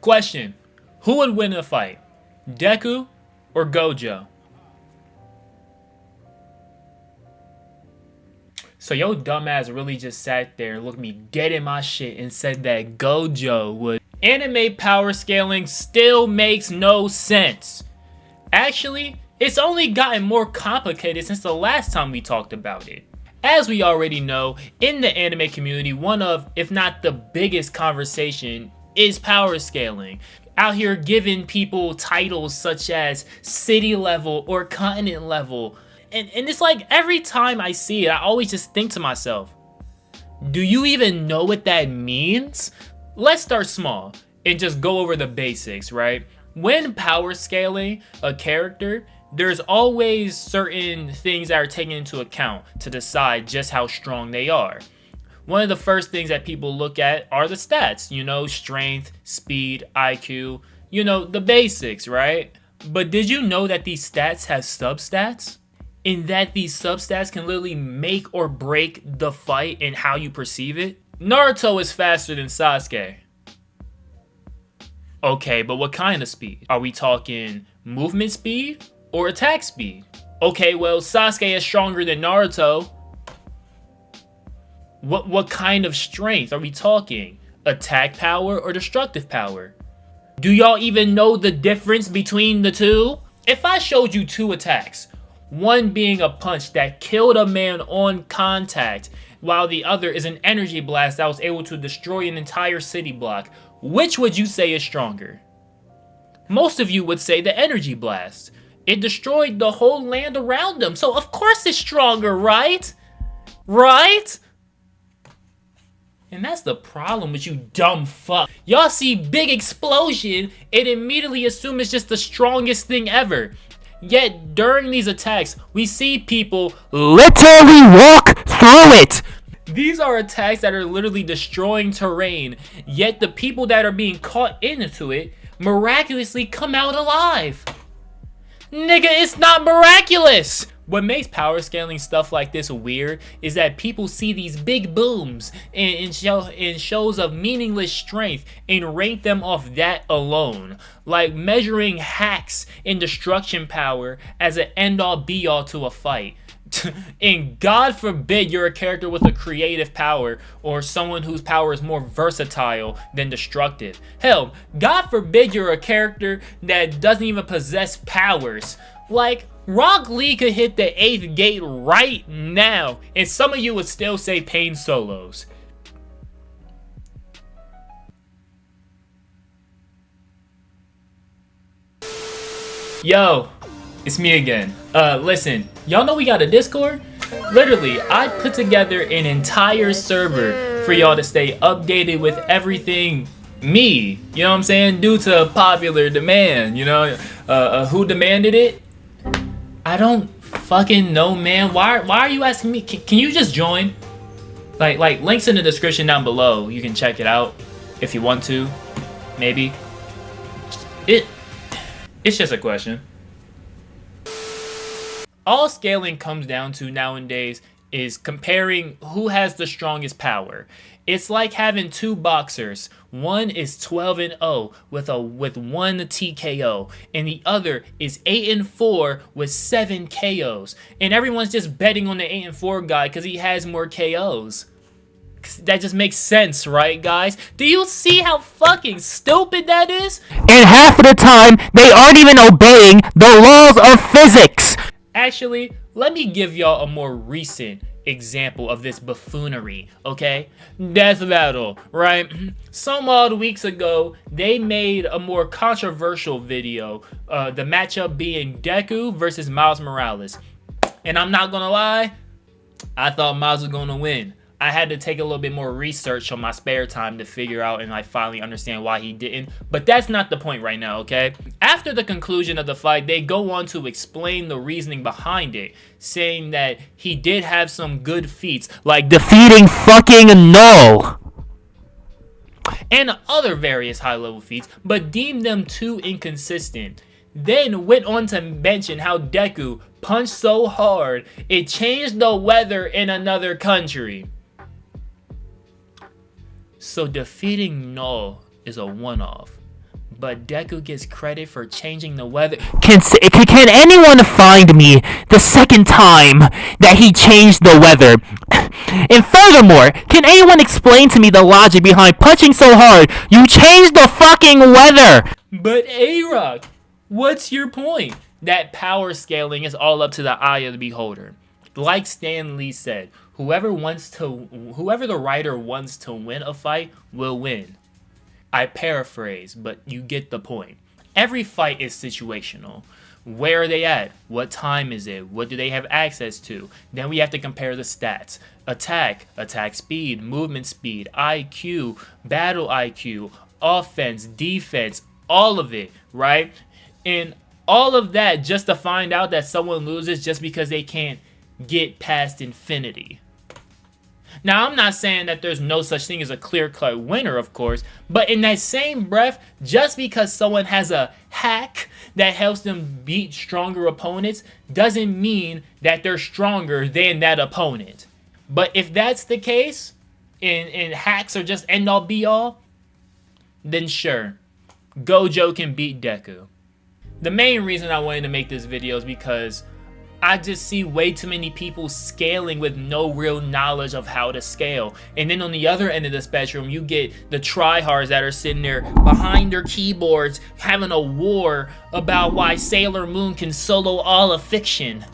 Question: who would win in a fight, Deku or Gojo? So your dumbass really just sat there and looked me dead in my shit and said that Gojo would. Anime power scaling still makes no sense. Actually, it's only gotten more complicated since the last time we talked about it. As we already know, in the anime community, one of, if not the biggest conversation is power scaling. Out here giving people titles such as city level or continent level. And it's like every time I see it, I always just think to myself, do you even know what that means? Let's start small and just go over the basics, right? When power scaling a character, there's always certain things that are taken into account to decide just how strong they are. One of the first things that people look at are the stats, you know, strength, speed, IQ, you know, the basics, right? But did you know that these stats have substats? In that these substats can literally make or break the fight and how you perceive it? Naruto is faster than Sasuke. Okay, but what kind of speed? Are we talking movement speed or attack speed? Okay, well, Sasuke is stronger than Naruto. What kind of strength are we talking? Attack power or destructive power? Do y'all even know the difference between the two? If I showed you two attacks, one being a punch that killed a man on contact, while the other is an energy blast that was able to destroy an entire city block, which would you say is stronger? Most of you would say the energy blast. It destroyed the whole land around them, so of course it's stronger, right? Right? And that's the problem with you dumb fuck. Y'all see big explosion and immediately assume it's just the strongest thing ever. Yet during these attacks, we see people literally walk through it. These are attacks that are literally destroying terrain, yet the people that are being caught into it miraculously come out alive. Nigga, it's not miraculous! What makes power scaling stuff like this weird is that people see these big booms in shows of meaningless strength and rank them off that alone. Like measuring hacks and destruction power as an end-all be-all to a fight. And God forbid you're a character with a creative power or someone whose power is more versatile than destructive. Hell, God forbid you're a character that doesn't even possess powers. Like, Rock Lee could hit the 8th gate right now, and some of you would still say Pain solos. Yo, it's me again. Listen, y'all know we got a Discord? Literally, I put together an entire server for y'all to stay updated with everything me. You know what I'm saying? Due to popular demand, you know? Who demanded it? I don't fucking know, man. Why are you asking me? Can you just join? Like links in the description down below. You can check it out if you want to. Maybe. It's just a question. All scaling comes down to nowadays is comparing who has the strongest power. It's like having two boxers. One is 12-0 with 1 TKO, and the other is 8-4 with 7 KOs. And everyone's just betting on the 8-4 guy because he has more KOs. That just makes sense, right, guys? Do you see how fucking stupid that is? And half of the time, they aren't even obeying the laws of physics. Actually, let me give y'all a more recent example of this buffoonery, okay? Death Battle, right? Some odd weeks ago, they made a more controversial video, the matchup being Deku versus Miles Morales. And I'm not gonna lie, I thought Miles was gonna win. I had to take a little bit more research on my spare time to figure out and finally understand why he didn't. But that's not the point right now, okay? After the conclusion of the fight, they go on to explain the reasoning behind it, saying that he did have some good feats, like defeating fucking Null and other various high-level feats, but deemed them too inconsistent. Then went on to mention how Deku punched so hard, it changed the weather in another country. So defeating Null is a one-off, but Deku gets credit for changing the weather. Can anyone find me the second time that he changed the weather? And furthermore, can anyone explain to me the logic behind punching so hard you changed the fucking weather? But A-Rock, what's your point? That power scaling is all up to the eye of the beholder. Like Stan Lee said, whoever the writer wants to win a fight will win. I paraphrase, but you get the point. Every fight is situational. Where are they at? What time is it? What do they have access to? Then we have to compare the stats. Attack speed, movement speed, IQ, battle IQ, offense, defense, all of it, right? And all of that just to find out that someone loses just because they can't get past infinity. Now, I'm not saying that there's no such thing as a clear-cut winner, of course, but in that same breath, just because someone has a hack that helps them beat stronger opponents doesn't mean that they're stronger than that opponent. But if that's the case, and hacks are just end-all be-all, then sure, Gojo can beat Deku. The main reason I wanted to make this video is because I just see way too many people scaling with no real knowledge of how to scale. And then on the other end of the spectrum, you get the tryhards that are sitting there behind their keyboards having a war about why Sailor Moon can solo all of fiction.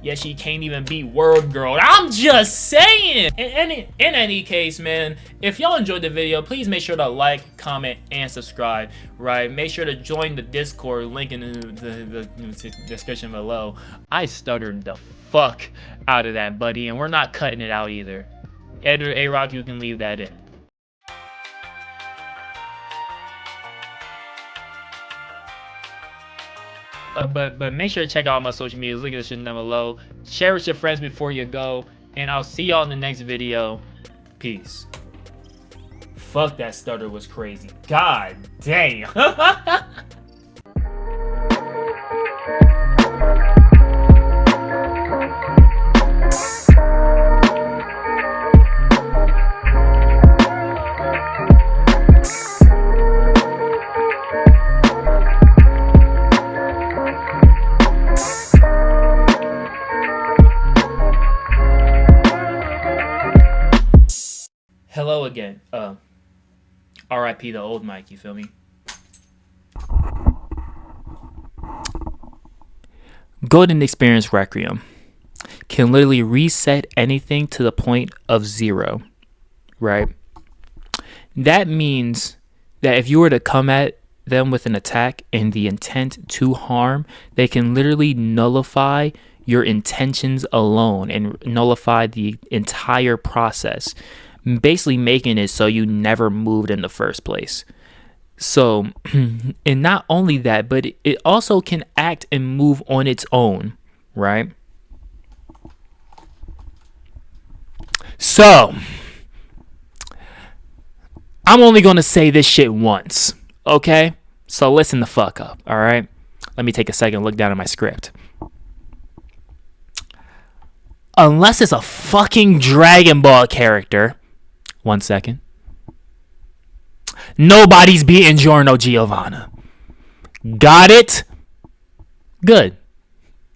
Yes, she can't even beat World Girl. I'm just saying! In any case, man, if y'all enjoyed the video, please make sure to like, comment, and subscribe, right? Make sure to join the Discord, link in the description below. I stuttered the fuck out of that, buddy, and we're not cutting it out either. Editor A-Rock, you can leave that in. But make sure to check out my social media. Link in the description down below. Share with your friends before you go. And I'll see y'all in the next video. Peace. Fuck, that stutter was crazy. God damn. Hello again. R.I.P. the old Mike, you feel me? Golden Experience Requiem can literally reset anything to the point of 0, right? That means that if you were to come at them with an attack and the intent to harm, they can literally nullify your intentions alone and nullify the entire process, basically making it so you never moved in the first place. So, and not only that, but it also can act and move on its own, right? So, I'm only going to say this shit once, okay? So listen the fuck up, all right? Let me take a second and look down at my script. Unless it's a fucking Dragon Ball character. 1 second. Nobody's beating Giorno Giovanna. Got it? Good.